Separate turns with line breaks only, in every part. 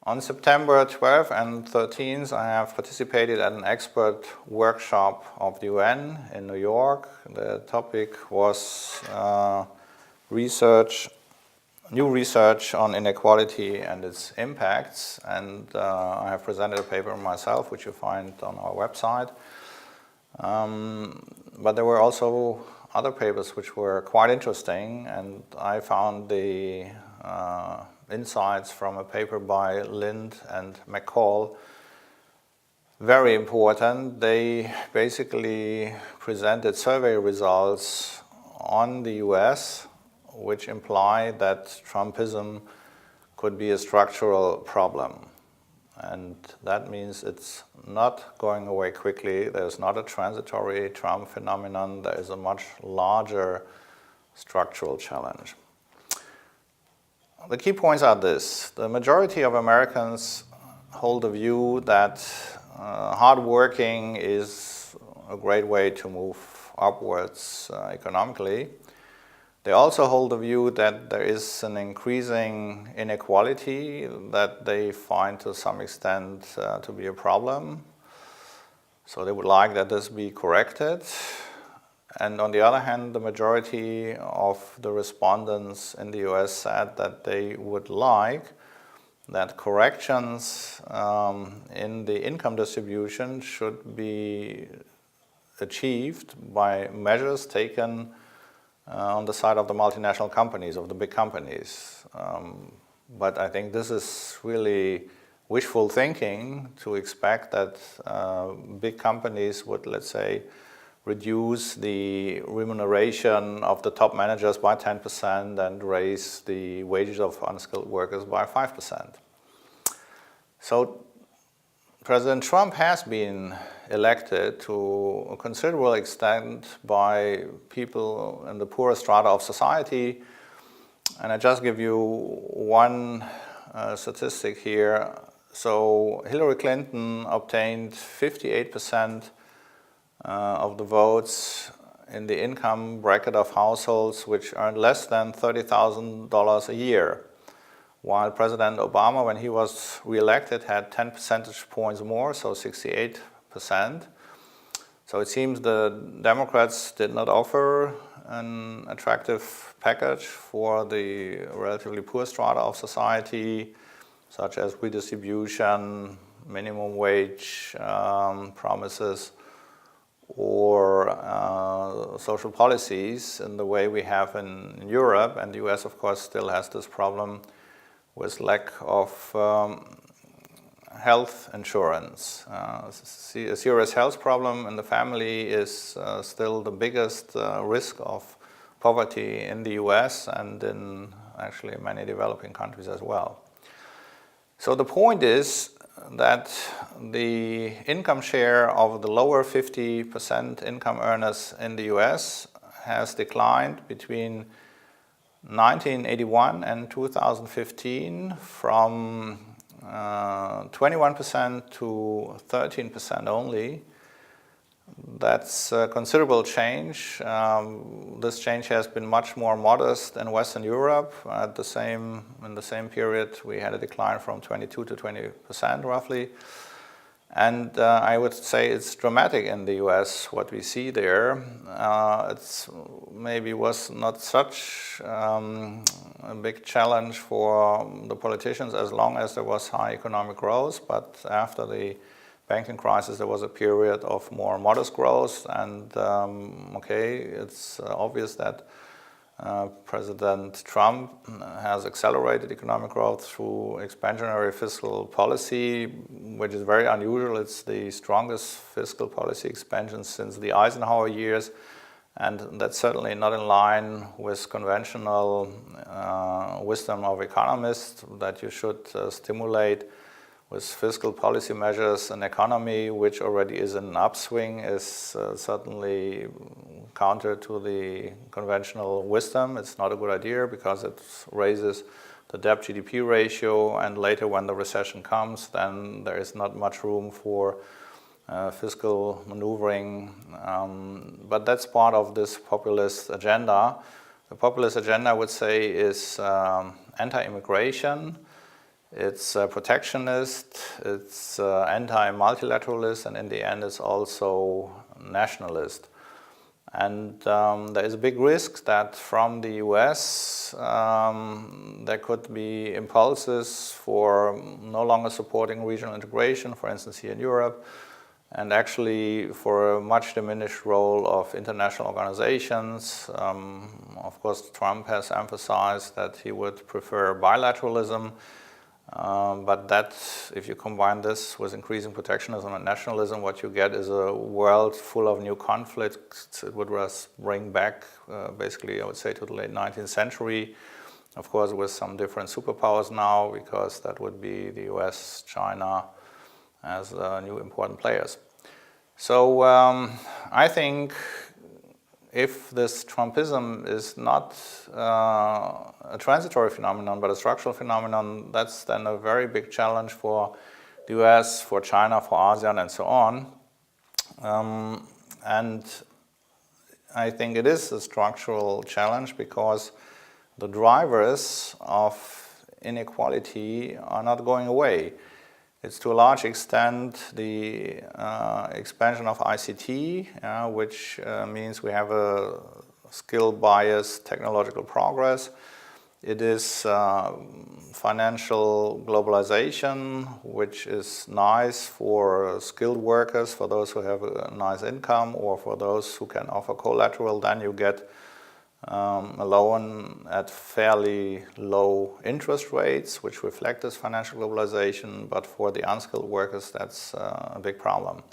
On September 12th and 13th, I have participated at an expert workshop of the UN in New York. The topic was new research on inequality and its impacts, and I have presented a paper myself, which you find on our website. But there were also other papers which were quite interesting, and I found the insights from a paper by Lind and McCall very important. They basically presented survey results on the US which imply that Trumpism could be a structural problem. And that means it's not going away quickly. There's not a transitory Trump phenomenon. There is a much larger structural challenge. The key points are this. The majority of Americans hold the view that hard working is a great way to move upwards economically. They also hold the view that there is an increasing inequality that they find to some extent to be a problem. So they would like that this be corrected. And on the other hand, the majority of the respondents in the US said that they would like that corrections in the income distribution should be achieved by measures taken on the side of the multinational companies, of the big companies. But I think this is really wishful thinking to expect that big companies would, let's say, reduce the remuneration of the top managers by 10% and raise the wages of unskilled workers by 5%. So President Trump has been elected to a considerable extent by people in the poorer strata of society. And I just give you one statistic here. So Hillary Clinton obtained 58% of the votes in the income bracket of households which earned less than $30,000 a year, while President Obama, when he was re-elected, had 10 percentage points more, so 68%. So it seems the Democrats did not offer an attractive package for the relatively poor strata of society, such as redistribution, minimum wage promises, or social policies in the way we have in Europe. And the US, of course, still has this problem with lack of health insurance. A serious health problem in the family is still the biggest risk of poverty in the US and in actually many developing countries as well. So the point is that the income share of the lower 50% income earners in the US has declined between 1981 and 2015 from 21% to 13% only. That's a considerable change. This change has been much more modest in Western Europe. In the same period, we had a decline from 22 to 20% roughly. And I would say it's dramatic in the US, what we see there. It's maybe was not such a big challenge for the politicians as long as there was high economic growth, but after the banking crisis, there was a period of more modest growth, and it's obvious that President Trump has accelerated economic growth through expansionary fiscal policy, which is very unusual. It's the strongest fiscal policy expansion since the Eisenhower years, and that's certainly not in line with conventional wisdom of economists that you should stimulate with fiscal policy measures an economy which already is in an upswing is certainly counter to the conventional wisdom. It's not a good idea because it raises the debt-GDP ratio, and later when the recession comes, then there is not much room for fiscal maneuvering. But that's part of this populist agenda. The populist agenda, I would say, is anti-immigration. It's protectionist, it's anti-multilateralist, and in the end it's also nationalist. And there is a big risk that from the US there could be impulses for no longer supporting regional integration, for instance here in Europe, and actually for a much diminished role of international organizations. Of course, Trump has emphasized that he would prefer bilateralism, but that, if you combine this with increasing protectionism and nationalism, what you get is a world full of new conflicts. It would bring back, basically, I would say, to the late 19th century, of course, with some different superpowers now, because that would be the US, China, as new important players. So I think if this Trumpism is not a transitory phenomenon but a structural phenomenon, that's then a very big challenge for the US, for China, for ASEAN, and so on. And I think it is a structural challenge because the drivers of inequality are not going away. It's to a large extent the expansion of ICT, which means we have a skill-biased technological progress. It is financial globalization, which is nice for skilled workers, for those who have a nice income, or for those who can offer collateral. Then you get a loan at fairly low interest rates, which reflect this financial globalization, but for the unskilled workers, that's a big problem.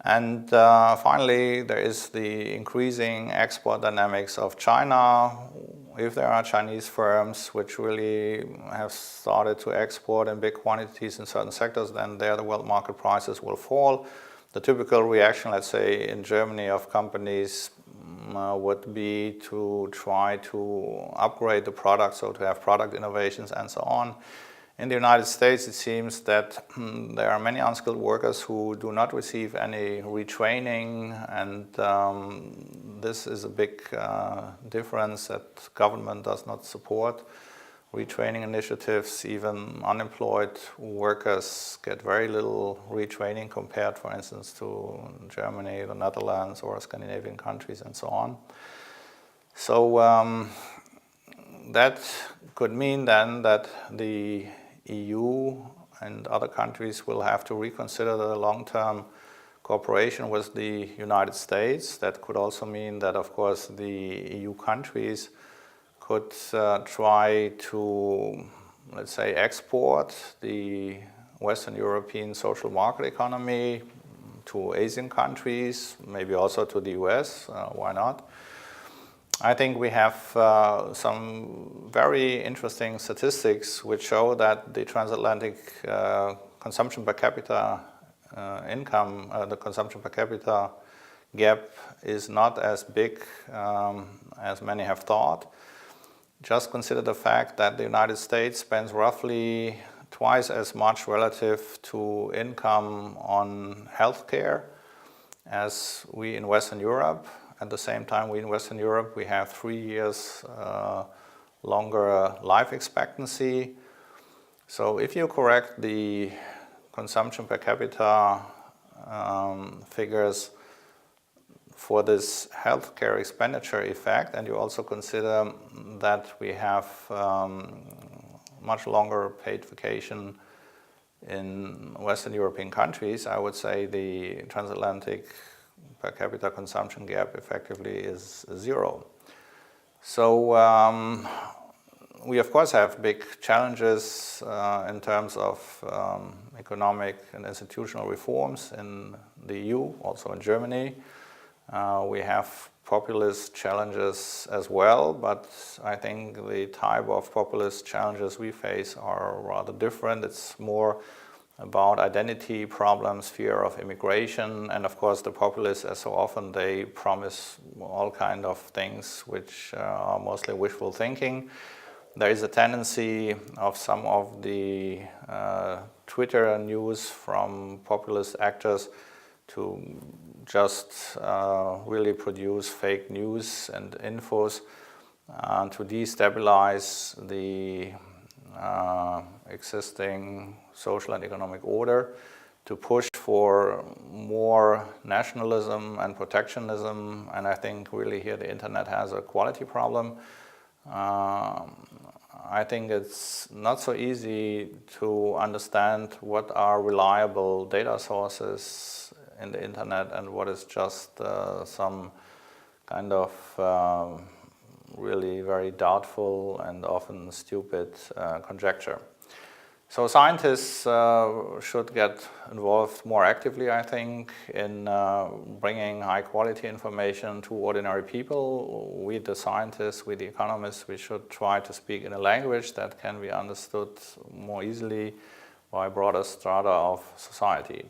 And finally, there is the increasing export dynamics of China. If there are Chinese firms which really have started to export in big quantities in certain sectors, then there the world market prices will fall. The typical reaction, let's say, in Germany of companies would be to try to upgrade the product, so to have product innovations and so on. In the United States, it seems that there are many unskilled workers who do not receive any retraining, and this is a big difference that government does not support retraining initiatives. Even unemployed workers get very little retraining compared, for instance, to Germany, the Netherlands, or Scandinavian countries, and so on. So that could mean then that the EU and other countries will have to reconsider the long-term cooperation with the United States. That could also mean that, of course, the EU countries could try to, let's say, export the Western European social market economy to Asian countries, maybe also to the US, why not? I think we have some very interesting statistics which show that the transatlantic consumption per capita income, the consumption per capita gap is not as big as many have thought. Just consider the fact that the United States spends roughly twice as much relative to income on healthcare as we in Western Europe. At the same time, we in Western Europe, we have 3 years longer life expectancy. So if you correct the consumption per capita figures for this healthcare expenditure effect, and you also consider that we have much longer paid vacation in Western European countries, I would say the transatlantic per capita consumption gap effectively is zero. So we of course have big challenges in terms of economic and institutional reforms in the EU, also in Germany. We have populist challenges as well, but I think the type of populist challenges we face are rather different. It's more about identity problems, fear of immigration, and of course the populists, as so often, they promise all kind of things which are mostly wishful thinking. There is a tendency of some of the Twitter news from populist actors to just really produce fake news and infos to destabilize the existing social and economic order, to push for more nationalism and protectionism, and I think really here the internet has a quality problem. I think it's not so easy to understand what are reliable data sources in the internet and what is just some kind of really very doubtful and often stupid conjecture. So scientists should get involved more actively, I think, in bringing high quality information to ordinary people. We, the scientists, we, the economists, we should try to speak in a language that can be understood more easily by a broader strata of society.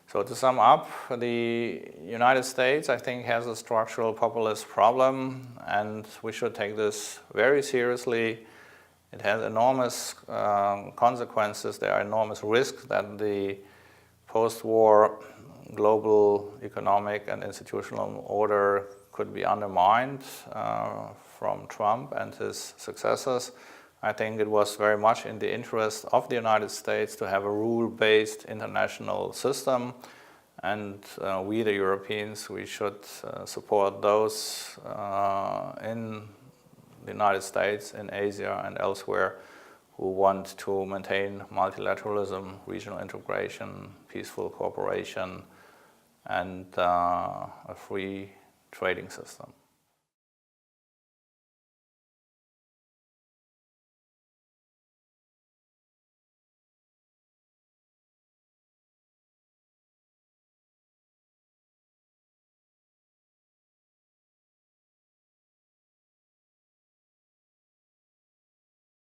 So to sum up, the United States, I think, has a structural populist problem, and we should take this very seriously. It has enormous consequences. There are enormous risks that the post-war global economic and institutional order could be undermined from Trump and his successors. I think it was very much in the interest of the United States to have a rule-based international system, and we, the Europeans, we should support those in the United States, in Asia and elsewhere who want to maintain multilateralism, regional integration, peaceful cooperation, and a free trading system.